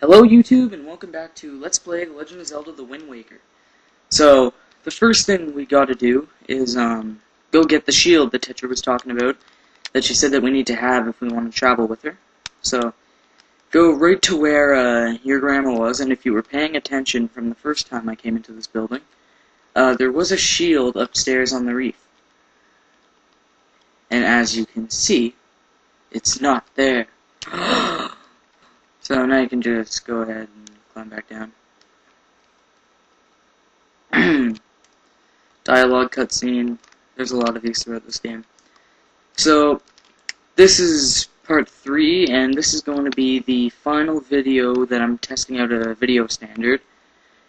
Hello YouTube, and welcome back to Let's Play The Legend of Zelda The Wind Waker. So, the first thing we gotta do is, go get the shield that Tetra was talking about, that she said that we need to have if we want to travel with her. So, go right to where, your grandma was, and if you were paying attention from the first time I came into this building, there was a shield upstairs on the reef. And as you can see, it's not there. So now you can just go ahead and climb back down. Dialogue cutscene. There's a lot of these throughout this game. So, this is part 3, and this is going to be the final video that I'm testing out a video standard.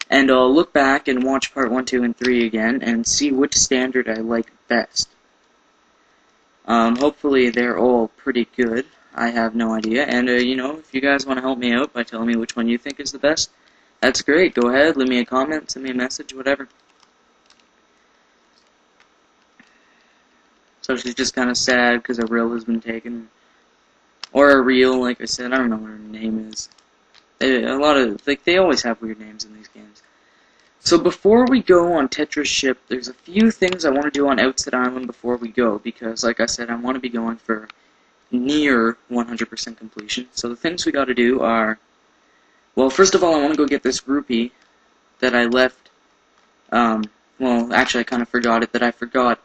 And I'll look back and watch part 1, 2, and 3 again, and see which standard I like best. Hopefully they're all pretty good. I have no idea, and you know, if you guys want to help me out by telling me which one you think is the best, that's great. Go ahead, leave me a comment, send me a message, whatever. So she's just kind of sad because a reel has been taken, or a reel, like I said. I don't know what her name is. They always have weird names in these games. So before we go on Tetra's ship, there's a few things I want to do on Outset Island before we go, because, like I said, I want to be going for near 100% completion. So the things we gotta do are, well, first of all, I want to go get this rupee that I left, well, actually I kind of forgot it, that I forgot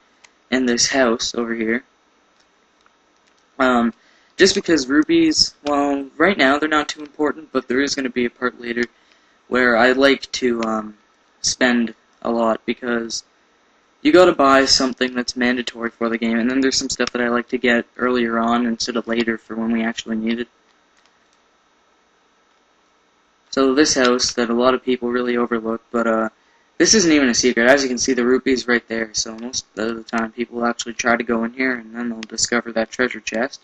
in this house over here. Just because rupees, well, right now they're not too important, but there is going to be a part later where I like to, spend a lot, because you gotta buy something that's mandatory for the game, and then there's some stuff that I like to get earlier on instead of later for when we actually need it. So this house that a lot of people really overlook, but this isn't even a secret. As you can see, the rupee's right there, so most of the time people will actually try to go in here, and then they'll discover that treasure chest.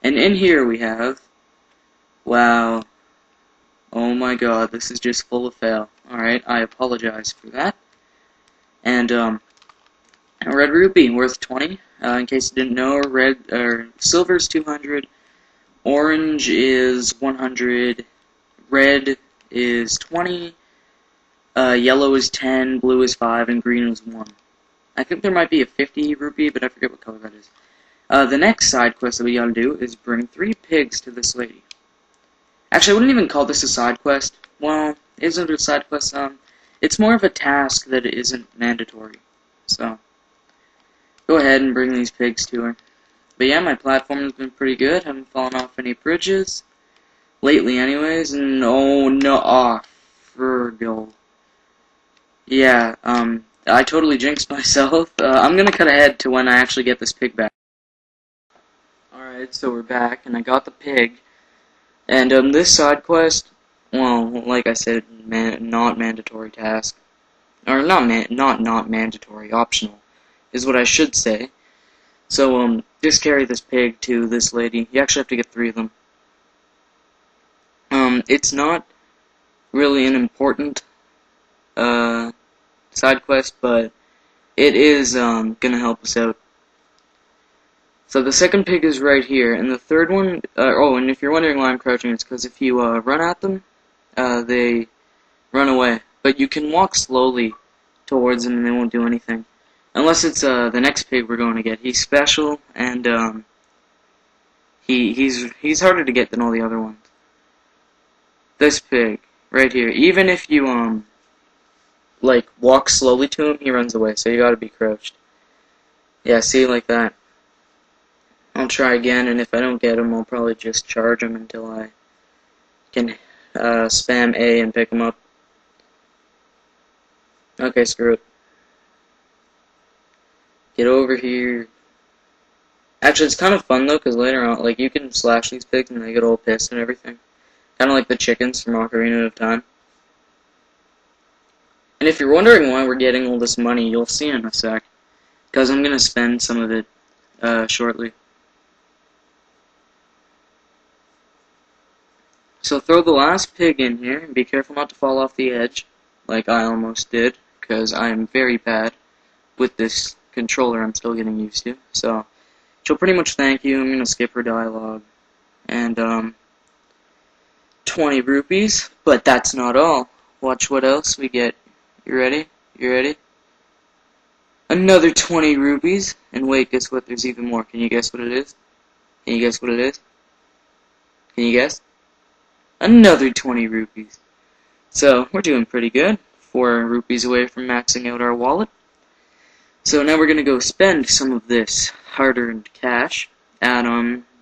And in here we have, wow, oh my god, this is just full of fail. Alright, I apologize for that. And, a red rupee, worth 20. In case you didn't know, silver's 200, orange is 100, red is 20, yellow is 10, blue is 5, and green is 1. I think there might be a 50 rupee, but I forget what color that is. The next side quest that we gotta do is bring 3 pigs to this lady. Actually, I wouldn't even call this a side quest. Well, isn't it a side quest? It's more of a task that isn't mandatory. So, go ahead and bring these pigs to her. But yeah, my platform has been pretty good. Haven't fallen off any bridges. Lately, anyways. And oh no, Virgo. Yeah, I totally jinxed myself. I'm gonna cut ahead to when I actually get this pig back. Alright, so we're back, and I got the pig. And, this side quest, well, like I said, not mandatory task. Or not mandatory, optional, is what I should say. So, just carry this pig to this lady. You actually have to get 3 of them. It's not really an important, side quest, but it is, gonna help us out. So the second pig is right here, and the third one, oh, and if you're wondering why I'm crouching, it's because if you, run at them, they run away. But you can walk slowly towards them and they won't do anything. Unless it's, the next pig we're going to get. He's special, and, he's harder to get than all the other ones. This pig, right here, even if you, like, walk slowly to him, he runs away, so you gotta be crouched. Yeah, see, like that. I'll try again, and if I don't get him, I'll probably just charge him until I can spam A and pick him up. Okay, screw it. Get over here. Actually, it's kind of fun, though, because later on, like, you can slash these pigs and they get all pissed and everything. Kind of like the chickens from Ocarina of Time. And if you're wondering why we're getting all this money, you'll see in a sec. Because I'm going to spend some of it shortly. So throw the last pig in here, and be careful not to fall off the edge, like I almost did, because I am very bad with this controller I'm still getting used to. So, she'll pretty much thank you. I'm going to skip her dialogue. And, 20 rupees, but that's not all. Watch what else we get. You ready? You ready? Another 20 rupees, and wait, guess what? There's even more. Can you guess what it is? Can you guess what it is? Can you guess? Another 20 rupees. So, we're doing pretty good. 4 rupees away from maxing out our wallet. So now we're gonna go spend some of this hard-earned cash at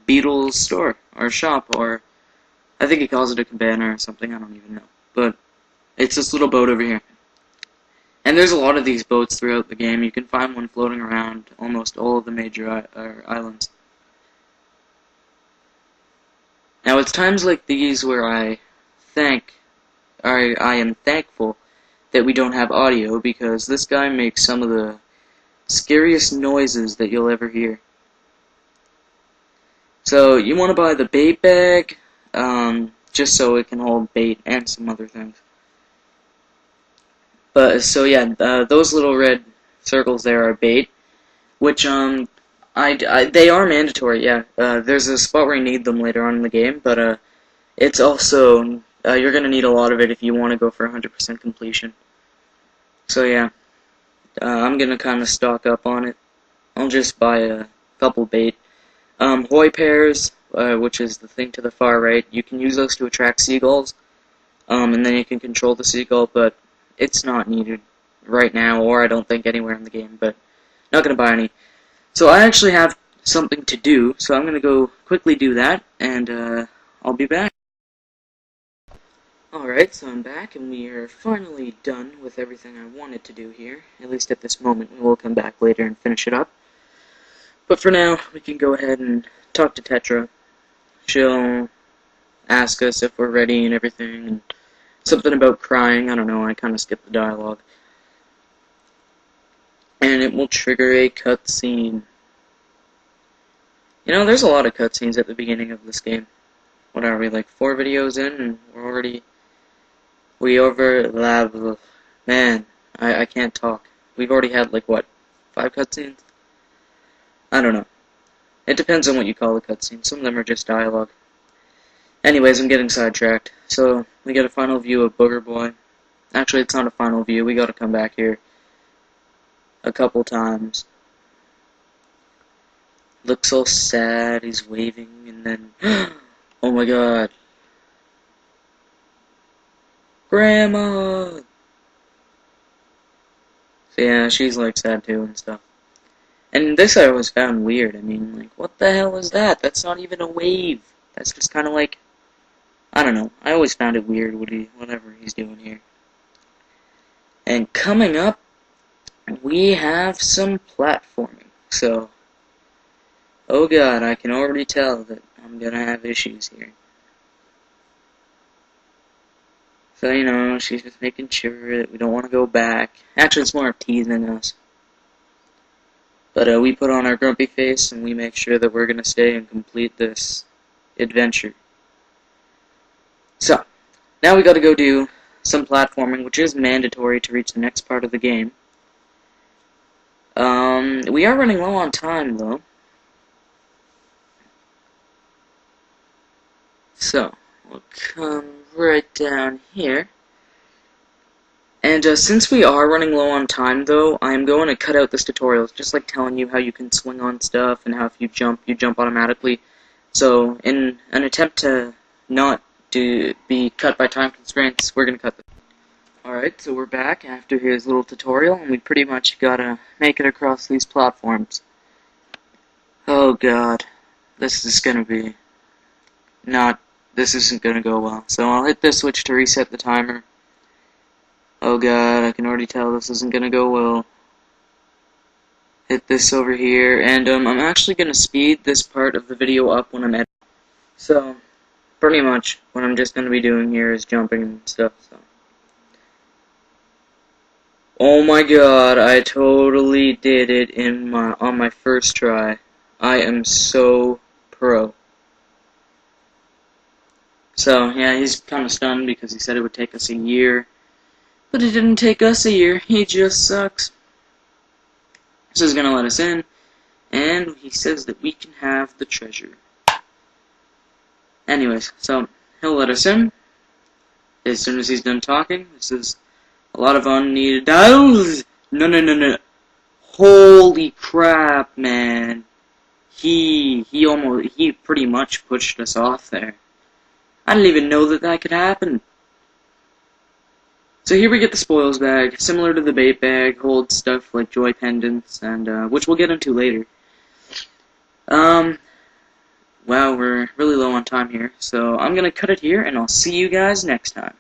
Beetle's store or shop, or I think he calls it a cabana or something. I don't even know, but it's this little boat over here. And there's a lot of these boats throughout the game. You can find one floating around almost all of the major islands. Now it's times like these where I am thankful that we don't have audio, because this guy makes some of the scariest noises that you'll ever hear. So you want to buy the bait bag, just so it can hold bait and some other things. But so yeah, those little red circles there are bait, which they are mandatory. Yeah, there's a spot where you need them later on in the game, but it's also you're gonna need a lot of it if you want to go for 100% completion. So yeah, I'm gonna kind of stock up on it. I'll just buy a couple bait. Hoi pairs, which is the thing to the far right, you can use those to attract seagulls, and then you can control the seagull, but it's not needed right now, or I don't think anywhere in the game, but not going to buy any. So I actually have something to do, so I'm going to go quickly do that, and I'll be back. Alright, so I'm back, and we are finally done with everything I wanted to do here, at least at this moment. We will come back later and finish it up. But for now, we can go ahead and talk to Tetra. She'll ask us if we're ready and everything, and something about crying, I don't know, I kind of skipped the dialogue. And it will trigger a cutscene. You know, there's a lot of cutscenes at the beginning of this game. What are we, like 4 videos in, and we're already... Man, I can't talk. We've already had, like, what, 5 cutscenes? I don't know. It depends on what you call a cutscene. Some of them are just dialogue. Anyways, I'm getting sidetracked. So, we get a final view of Booger Boy. Actually, it's not a final view. We gotta come back here a couple times. Looks so sad. He's waving, and then... oh my god. Grandma! So yeah, she's like sad too and stuff. And this I always found weird. I mean, like, what the hell is that? That's not even a wave. That's just kind of like... I don't know. I always found it weird whatever he's doing here. And coming up, we have some platforming. So, oh god, I can already tell that I'm gonna have issues here. So, you know, she's just making sure that we don't want to go back. Actually, it's more of teasing us. But we put on our grumpy face and we make sure that we're gonna stay and complete this adventure. So, now we gotta go do some platforming, which is mandatory to reach the next part of the game. We are running low on time, though. So, we'll come right down here. And since we are running low on time, though, I'm going to cut out this tutorial. It's just like telling you how you can swing on stuff and how if you jump automatically. So, in an attempt to not be cut by time constraints, we're going to cut this. Alright, so we're back after his little tutorial, and we pretty much gotta make it across these platforms. Oh god, this is gonna be this isn't gonna go well. So I'll hit this switch to reset the timer. Oh god, I can already tell this isn't gonna go well. Hit this over here, and I'm actually gonna speed this part of the video up when I'm editing. So, pretty much what I'm just gonna be doing here is jumping and stuff, so. Oh my god, I totally did it on my first try. I am so pro. So, yeah, he's kind of stunned because he said it would take us a year. But it didn't take us a year, he just sucks. This is gonna let us in, and he says that we can have the treasure. Anyways, so, he'll let us in. as soon as he's done talking. This is a lot of unneeded dials. No. Holy crap, man. He pretty much pushed us off there. I didn't even know that that could happen. So here we get the spoils bag, similar to the bait bag, holds stuff like joy pendants, and which we'll get into later. Wow, we're really low on time here, so I'm gonna cut it here, and I'll see you guys next time.